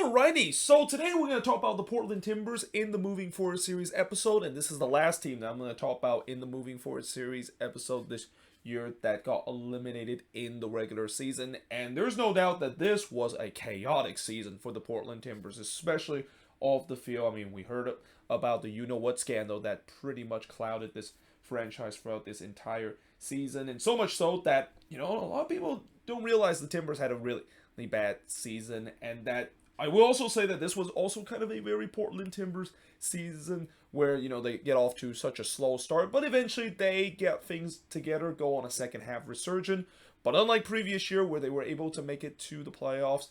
Alrighty, so today we're going to talk about the Portland Timbers in the Moving Forward Series episode, and this is the last team that I'm going to talk about in the Moving Forward Series episode this year that got eliminated in the regular season. And there's no doubt that this was a chaotic season for the Portland Timbers, especially off the field. I mean, we heard about the you-know-what scandal that pretty much clouded this franchise throughout this entire season, and so much so that, a lot of people don't realize the Timbers had a really bad season, and that I will also say that this was also kind of a very Portland Timbers season where, they get off to such a slow start, but eventually they get things together, go on a second half resurgence. But unlike previous year where they were able to make it to the playoffs,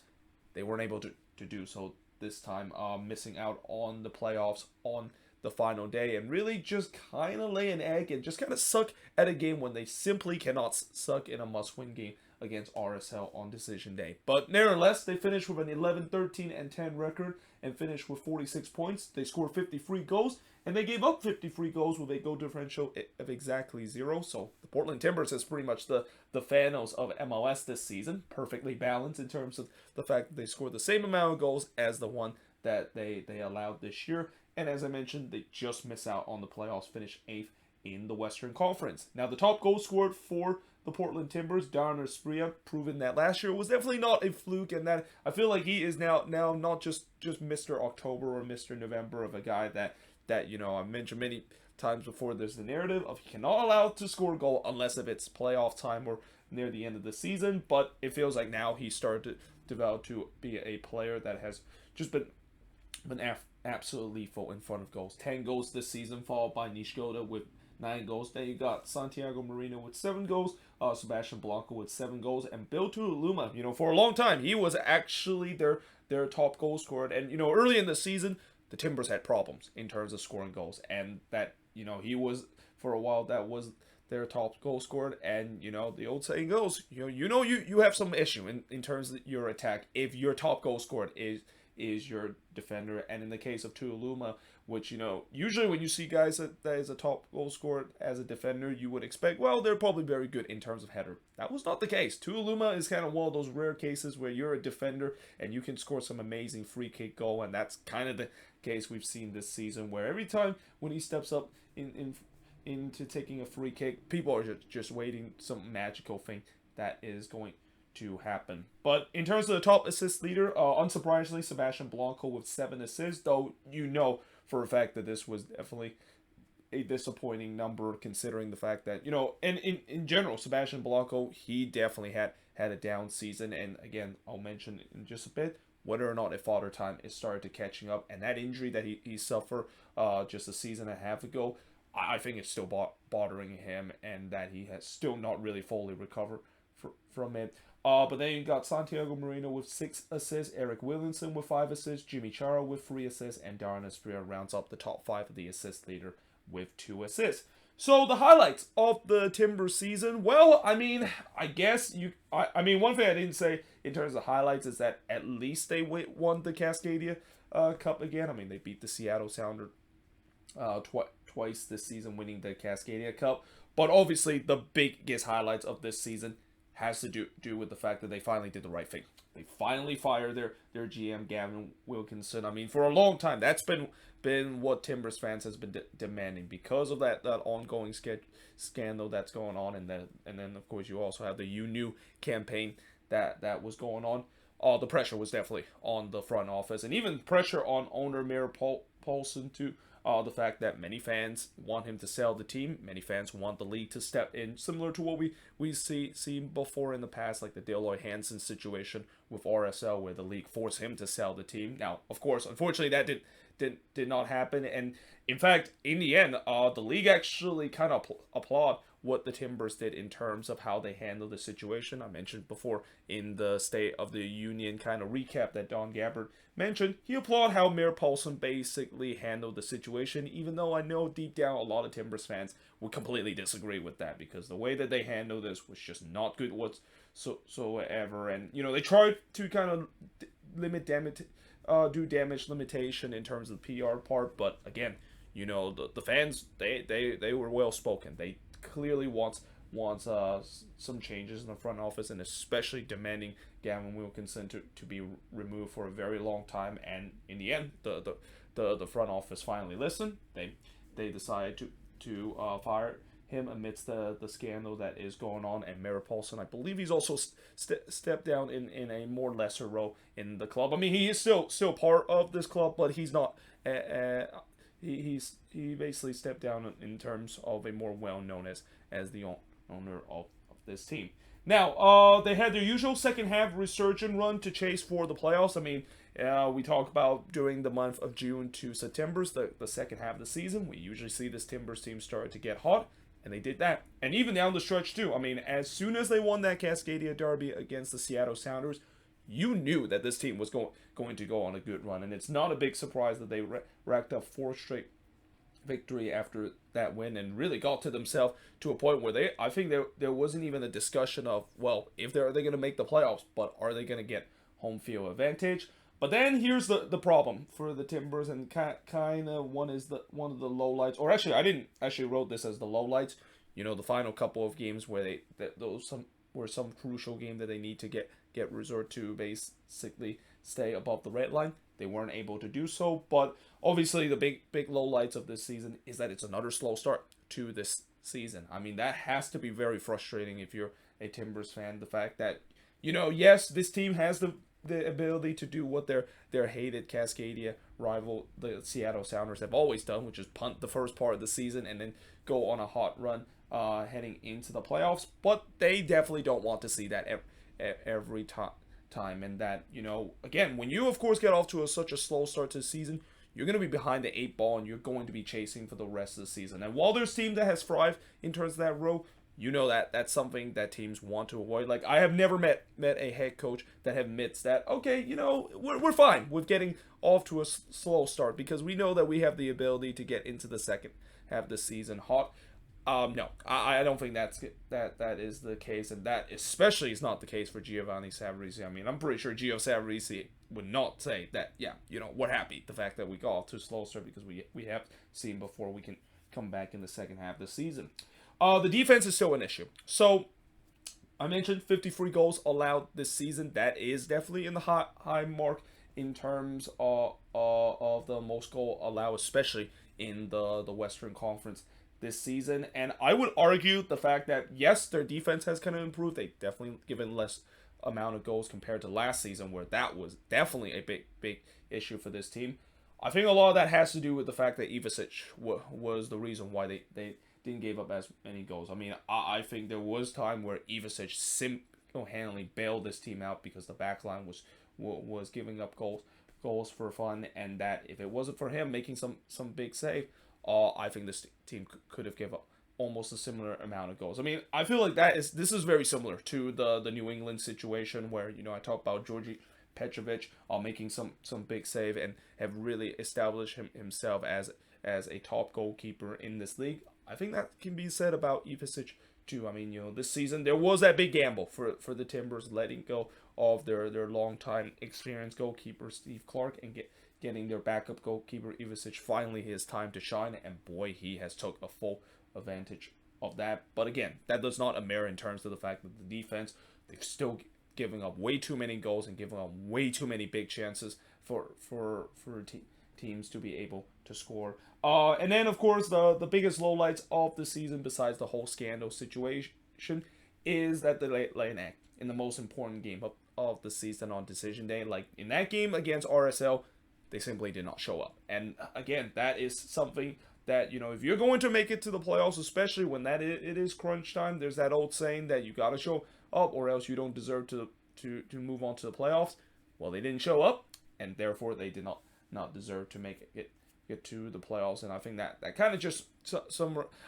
they weren't able to do so this time, missing out on the playoffs on the final day and really just kind of lay an egg and just kind of suck at a game when they simply cannot suck in a must-win game against RSL on decision day. But nevertheless, they finished with an 11-13-10 record and finished with 46 points. They scored 53 goals, and they gave up 53 goals with a goal differential of exactly 0. So the Portland Timbers is pretty much the Thanos of MLS this season, perfectly balanced in terms of the fact that they scored the same amount of goals as the one that they allowed this year. And as I mentioned, they just miss out on the playoffs, finish 8th in the Western Conference. Now, the top goal scored for the Portland Timbers, Darnell Spria, proving that last year was definitely not a fluke, and that I feel like he is now not just Mr. October or Mr. November of a guy that I mentioned many times before. There's the narrative of he cannot allow to score a goal unless if it's playoff time or near the end of the season, but it feels like now he started to develop to be a player that has just been absolutely lethal in front of goals. 10 goals this season, followed by Nishgoda with 9 goals. Then you got Santiago Marino with 7 goals, Sebastian Blanco with 7 goals, and Bill Tuiluma, for a long time, he was actually their top goal scorer. And, early in the season, the Timbers had problems in terms of scoring goals. And that, he was, for a while, that was their top goal scorer. And, the old saying goes, you have some issue in terms of your attack if your top goal scorer is your defender. And in the case of Tuiluma, which, usually when you see guys that is a top goal scorer as a defender, you would expect, well, they're probably very good in terms of header. That was not the case. Tuiluma is kind of one of those rare cases where you're a defender and you can score some amazing free kick goal, and that's kind of the case we've seen this season, where every time when he steps up into taking a free kick, people are just waiting some magical thing that is going to happen. But in terms of the top assist leader, unsurprisingly, Sebastian Blanco with 7 assists, though for a fact that this was definitely a disappointing number considering the fact that, and in general, Sebastian Blanco, he definitely had a down season. And again, I'll mention in just a bit whether or not if Father Time is started to catching up, and that injury that he suffered just a season and a half ago, I think it's still bothering him, and that he has still not really fully recovered from it. But then you got Santiago Marino with 6 assists, Eric Williamson with 5 assists, Jimmy Chara with 3 assists, and Darnell Spria rounds up the top 5 of the assist leader with 2 assists. So the highlights of the Timbers season, well, I mean, I guess one thing I didn't say in terms of highlights is that at least they won the Cascadia Cup again. I mean, they beat the Seattle Sounders twice this season, winning the Cascadia Cup. But obviously, the biggest highlights of this season has to do with the fact that they finally did the right thing. They finally fired their GM, Gavin Wilkinson. I mean, for a long time, that's been what Timbers fans has been demanding because of that ongoing scandal that's going on. And then, of course, you also have the You Knew campaign that was going on. The pressure was definitely on the front office, and even pressure on owner Mayor Paulson too. The fact that many fans want him to sell the team, many fans want the league to step in, similar to what we seen before in the past, like the Deloy Hansen situation with RSL, where the league forced him to sell the team. Now, of course, unfortunately, that did not happen, and in fact, in the end, the league actually kind of applaud what the Timbers did in terms of how they handled the situation. I mentioned before in the State of the Union kind of recap that Don Gabbard mentioned, he applauded how Mayor Paulson basically handled the situation, even though I know deep down a lot of Timbers fans would completely disagree with that, because the way that they handled this was just not good whatsoever. And, they tried to kind of do damage limitation in terms of the PR part, but again, the fans, they were well spoken. They clearly wants wants some changes in the front office, and especially demanding Gavin Wilkinson to be removed for a very long time. And in the end, the front office finally listened. They decided to fire him amidst the scandal that is going on. And Mary Paulson, I believe he's also stepped down in a more lesser role in the club. I mean, he is still part of this club, but he's not. He basically stepped down in terms of a more well known as the owner of this team. Now, they had their usual second half resurgent run to chase for the playoffs. I mean, we talk about during the month of June to September, the second half of the season. We usually see this Timbers team start to get hot, and they did that. And even down the stretch, too. I mean, as soon as they won that Cascadia derby against the Seattle Sounders, you knew that this team was going to go on a good run. And it's not a big surprise that they racked up 4 straight victory after that win and really got to themselves to a point where I think there wasn't even a discussion of, well, if are they going to make the playoffs, but are they going to get home field advantage? But then here's the problem for the Timbers, and kind of one of the lowlights, or actually I didn't actually wrote this as the lowlights. You know, the final couple of games where those were some crucial game that they need to get resort to basically stay above the red line. They weren't able to do so, but obviously the big lowlights of this season is that it's another slow start to this season. I mean, that has to be very frustrating if you're a Timbers fan. The fact that, you know, yes, this team has the ability to do what their hated Cascadia rival, the Seattle Sounders, have always done, which is punt the first part of the season and then go on a hot run heading into the playoffs. But they definitely don't want to see that every time. And that, you know, again, when you, of course, get off to such a slow start to the season, you're going to be behind the 8 ball and you're going to be chasing for the rest of the season. And while there's a team that has thrived in terms of that row, you know that that's something that teams want to avoid. Like, I have never met a head coach that admits that, okay, you know, we're fine with getting off to a slow start because we know that we have the ability to get into the second half of the season hot. No, I don't think that is the case, and that especially is not the case for Giovanni Savarese. I mean, I'm pretty sure Gio Savarese would not say that, yeah, you know, we're happy the fact that we got off to a slow start because we have seen before we can come back in the second half of the season. The defense is still an issue. So, I mentioned 53 goals allowed this season. That is definitely in the high mark in terms of the most goal allowed, especially in the Western Conference this season. And I would argue the fact that, yes, their defense has kind of improved. They've definitely given less amount of goals compared to last season, where that was definitely a big issue for this team. I think a lot of that has to do with the fact that Ivicic was the reason why they didn't give up as many goals. I mean, I think there was time where Ivicic single-handedly bailed this team out because the backline was giving up goals for fun, and that if it wasn't for him making some big save, I think this team could have given up almost a similar amount of goals. I mean, I feel like this is very similar to the New England situation where, you know, I talk about Georgi Petrovic making some big save and have really established himself as a top goalkeeper in this league. I think that can be said about Ivicic too. I mean, you know, this season there was that big gamble for the Timbers letting go of their longtime experienced goalkeeper Steve Clark and getting their backup goalkeeper Ivicic finally his time to shine, and boy, he has took a full advantage of that. But again, that does not amount in terms of the fact that the defense, they've still giving up way too many goals and giving up way too many big chances for teams to be able to score. And then, of course, the biggest lowlights of the season, besides the whole scandal situation, is that they lay an egg in the most important game of the season on decision day. Like, in that game against RSL, they simply did not show up. And again, that is something that, you know, if you're going to make it to the playoffs, especially when it is crunch time, there's that old saying that you got to show up or else you don't deserve to move on to the playoffs. Well, they didn't show up, and therefore they did not deserve to make it get to the playoffs. And I think that kind of just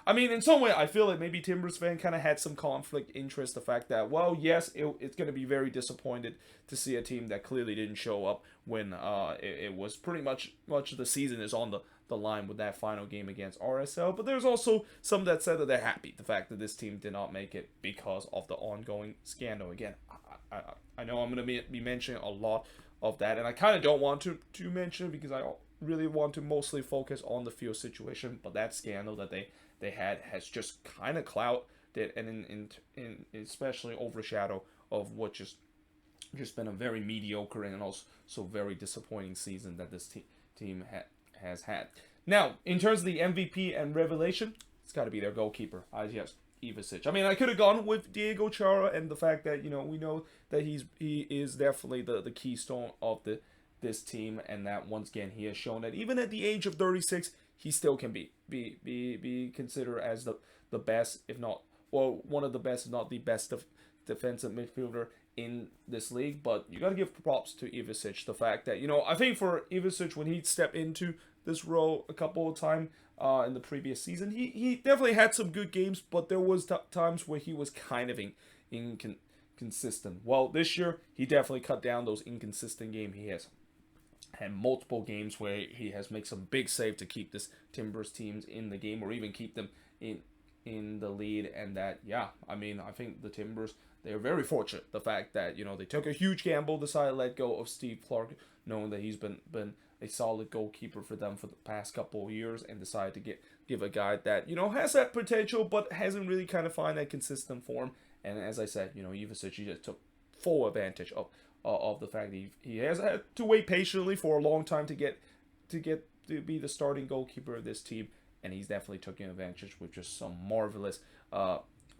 I mean, in some way I feel like maybe Timbers fan kind of had some conflict interest, the fact that, well, yes, it's going to be very disappointed to see a team that clearly didn't show up when it was pretty much of the season is on the line with that final game against RSL. But there's also some that said that they're happy the fact that this team did not make it because of the ongoing scandal. Again, I know I'm going to be mentioning a lot of that, and I kind of don't want to mention it because I really want to mostly focus on the field situation. But that scandal that they had has just kind of did, and in especially overshadow of what just been a very mediocre and also very disappointing season that this team has had. Now, in terms of the MVP and revelation, it's got to be their goalkeeper, Izias Ivicic. I mean, I could have gone with Diego Chara, and the fact that we know that he is definitely the keystone of this team, and that once again he has shown that even at the age of 36, he still can be considered as the best, if not one of the best, if not the best defensive midfielder in this league. But you got to give props to Ivicic. The fact that I think for Ivicic, when he stepped into this role a couple of times in the previous season, he definitely had some good games, but there was times where he was kind of inconsistent. Well, this year he definitely cut down those inconsistent games. He has had multiple games where he has made some big save to keep this Timbers teams in the game, or even keep them in the lead. And that, yeah, I mean, I think the Timbers, they're very fortunate. The fact that they took a huge gamble, decided to let go of Steve Clark, knowing that he's been a solid goalkeeper for them for the past couple of years, and decided to give a guy that has that potential but hasn't really kind of find that consistent form. And as I said, Ivicic, he just took full advantage of the fact that he has had to wait patiently for a long time to get to be the starting goalkeeper of this team, and he's definitely taking advantage with just some marvelous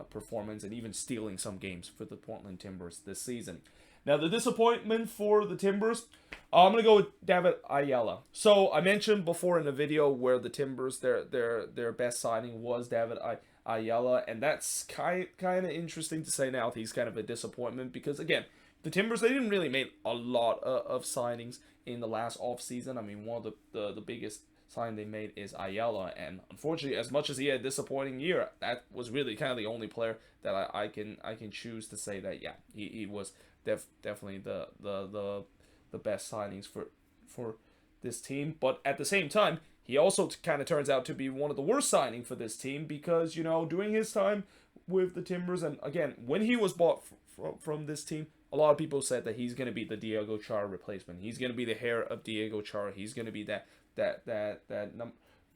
performance, and even stealing some games for the Portland Timbers this season. Now, the disappointment for the Timbers, I'm gonna go with David Ayala. So I mentioned before in the video where the Timbers their best signing was David Ayala, and that's kind of interesting to say now that he's kind of a disappointment, because again, the Timbers, they didn't really make a lot of signings in the last offseason. I mean, one of the biggest sign they made is Ayala, and unfortunately, as much as he had a disappointing year, that was really kind of the only player that I can choose to say that, yeah, he was definitely the best signings for this team. But at the same time, he also kind of turns out to be one of the worst signing for this team, because during his time with the Timbers, and again, when he was bought from this team, a lot of people said that he's going to be the Diego Chara replacement. He's going to be the hair of Diego Chara. He's going to be that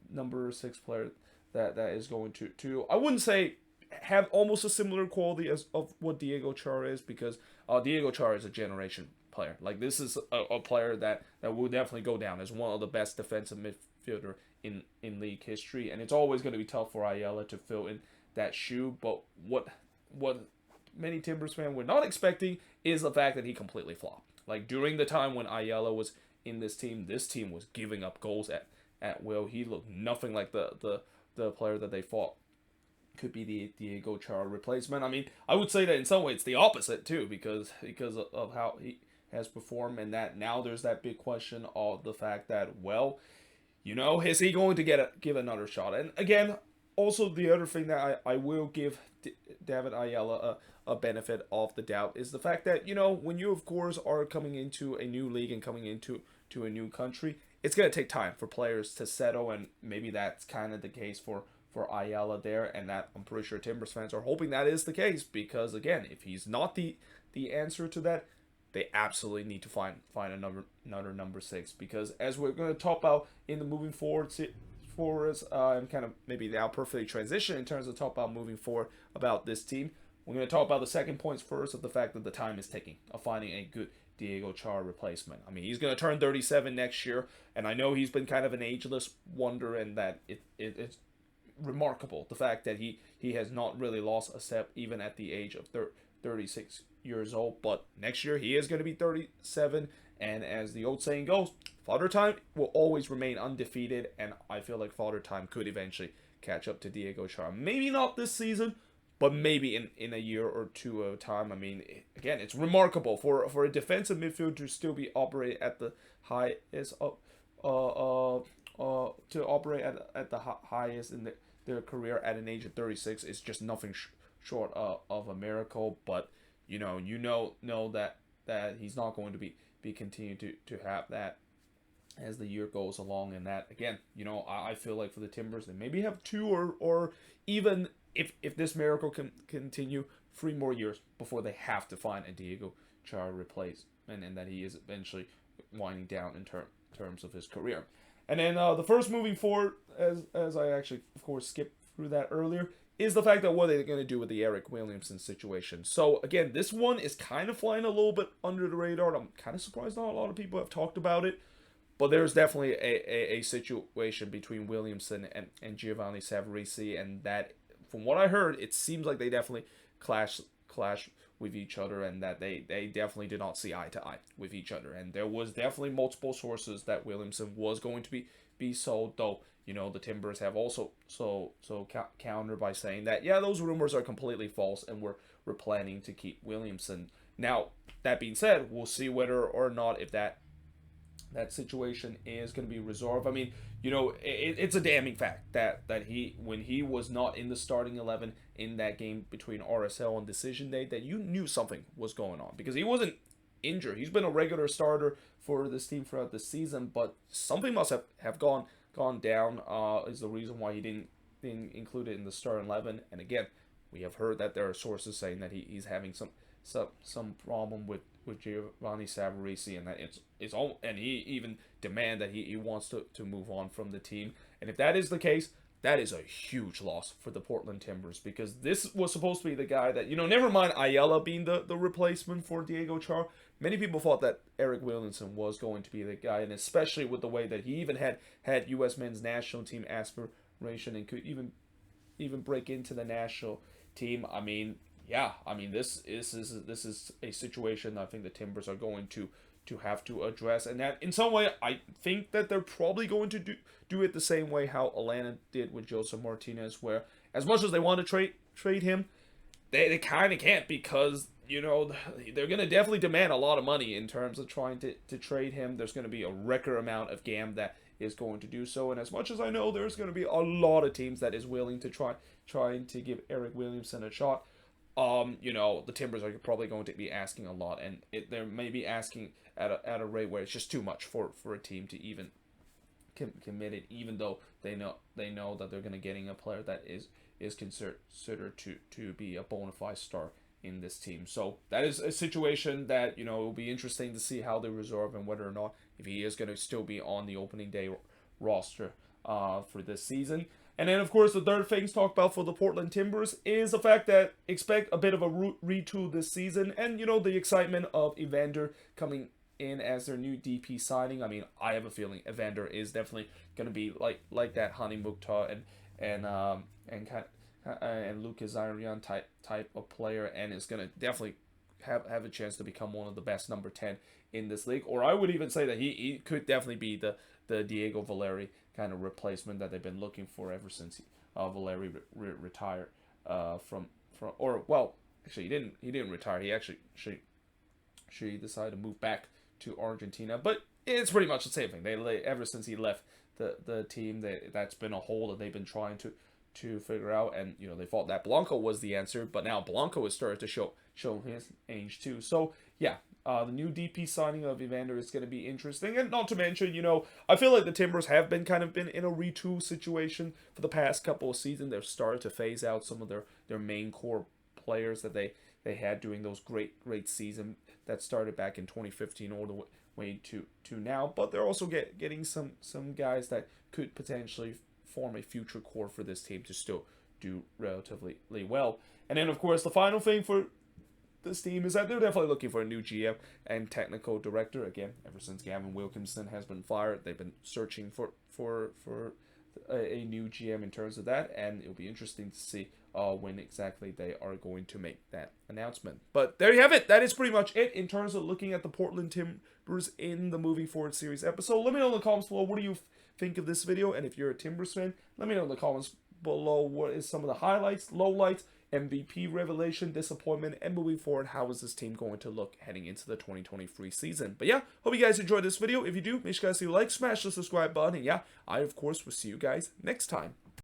number 6 player that is going to I wouldn't say have almost a similar quality as of what Diego Chara is, because Diego Chara is a generation player. Like, this is a player that will definitely go down as one of the best defensive midfielder in league history, and it's always going to be tough for Ayala to fill in that shoe. But what many Timbers fans were not expecting is the fact that he completely flopped. Like, during the time when Ayala was in this team was giving up goals at will. He looked nothing like the player that they thought could be the Diego Chara replacement. I mean, I would say that in some way it's the opposite too, because of how he has performed, and that now there's that big question of the fact that, well, is he going to give another shot? And again, also the other thing that I will give David Ayala a benefit of the doubt is the fact that, when you of course are coming into a new league and coming into a new country, it's going to take time for players to settle, and maybe that's kind of the case for Ayala there, and that I'm pretty sure Timbers fans are hoping that is the case, because again, if he's not the answer to that, they absolutely need to find another number 6, because as we're going to talk about in the moving forward and kind of maybe now perfectly transition in terms of talk about moving forward about this team, we're going to talk about the second points first, of the fact that the time is ticking of finding a good Diego Chara replacement. I mean, he's going to turn 37 next year, and I know he's been kind of an ageless wonder, and that it's remarkable the fact that he has not really lost a step even at the age of 36 years old. But next year he is going to be 37, and as the old saying goes, Father Time will always remain undefeated, and I feel like Father Time could eventually catch up to Diego Chara. Maybe not this season, but maybe in a year or two of time. I mean, again, it's remarkable for a defensive midfielder to still be operating at the highest to operate at the highest in their career at an age of 36 is just nothing short of a miracle. But know that he's not going to be continuing to have that as the year goes along, and that again, I feel like for the Timbers, they maybe have 2 or even if this miracle can continue, 3 more years before they have to find a Diego Chara replacement, and that he is eventually winding down in terms of his career. And then the first moving forward, as I actually of course skipped through that earlier, is the fact that what are they going to do with the Eric Williamson situation. So again, this one is kind of flying a little bit under the radar. I'm kind of surprised not a lot of people have talked about it. But there's definitely a situation between Williamson and Giovanni Savarese, and that, from what I heard, it seems like they definitely clash with each other, and that they definitely did not see eye to eye with each other. And there was definitely multiple sources that Williamson was going to be sold, though, you know, the Timbers have also countered by saying that, yeah, those rumors are completely false, and we're planning to keep Williamson. Now, that being said, we'll see whether or not if that situation is going to be resolved. I mean, you know, it's a damning fact that he, when he was not in the starting 11 in that game between RSL on decision day, that you knew something was going on, because he wasn't injured. He's been a regular starter for this team throughout the season, but something must have gone down, is the reason why he didn't include it in the starting 11. And again, we have heard that there are sources saying that he's having some problem with Giovanni Savarese, and that it's all, and he even demand that he wants to move on from the team. And if that is the case, that is a huge loss for the Portland Timbers, because this was supposed to be the guy that, you know, never mind Ayala being the replacement for Diego Char, many people thought that Eric Williamson was going to be the guy, and especially with the way that he even had U.S. men's national team aspiration and could even break into the national team. I mean, yeah, I mean, this is a situation I think the Timbers are going to have to address, and that in some way I think that they're probably going to do it the same way how Atlanta did with Joseph Martinez, where as much as they want to trade him, they kind of can't, because, you know, they're going to definitely demand a lot of money in terms of trying to trade him. There's going to be a record amount of GAM that is going to do so, and as much as I know there's going to be a lot of teams that is willing to trying to give Eric Williamson a shot, you know, the Timbers are probably going to be asking a lot, and they're maybe asking at a rate where it's just too much for a team to even commit it, even though they know that they're going to getting a player that is considered to be a bona fide star in this team. So that is a situation that, you know, it will be interesting to see how they resolve, and whether or not if he is going to still be on the opening day roster for this season. And then, of course, the third thing to talk about for the Portland Timbers is the fact that expect a bit of a retool this season, and, you know, the excitement of Evander coming in as their new DP signing. I mean, I have a feeling Evander is definitely going to be like that Hani Mukhtar and Lucas Zarian type of player, and is going to definitely have a chance to become one of the best number 10 in this league. Or I would even say that he could definitely be the Diego Valeri kind of replacement that they've been looking for ever since Valeri retired from actually he didn't retire. He actually decided to move back to Argentina, but it's pretty much the same thing. They ever since he left the team, that's been a hole that they've been trying to figure out, and, you know, they thought that Blanco was the answer, but now Blanco has started to show his age too. So yeah, the new DP signing of Evander is going to be interesting, and not to mention, you know, I feel like the Timbers have been in a retool situation for the past couple of seasons. They've started to phase out some of their main core players that they had during those great season that started back in 2015 all the way to now. But they're also getting some guys that could potentially form a future core for this team to still do relatively well. And then, of course, the final thing for this team is that they're definitely looking for a new GM and technical director. Again, ever since Gavin Wilkinson has been fired, they've been searching for a new GM in terms of that, and it'll be interesting to see when exactly they are going to make that announcement. But there you have it. That is pretty much it in terms of looking at the Portland Timbers in the Moving Forward series episode. Let me know in the comments below, what do you think of this video? And if you're a Timbers fan, let me know in the comments below what is some of the highlights, lowlights, MVP revelation, disappointment, and moving forward, how is this team going to look heading into the 2023 season? But yeah, hope you guys enjoyed this video. If you do, make sure you guys do like, smash the subscribe button, and yeah, I of course will see you guys next time.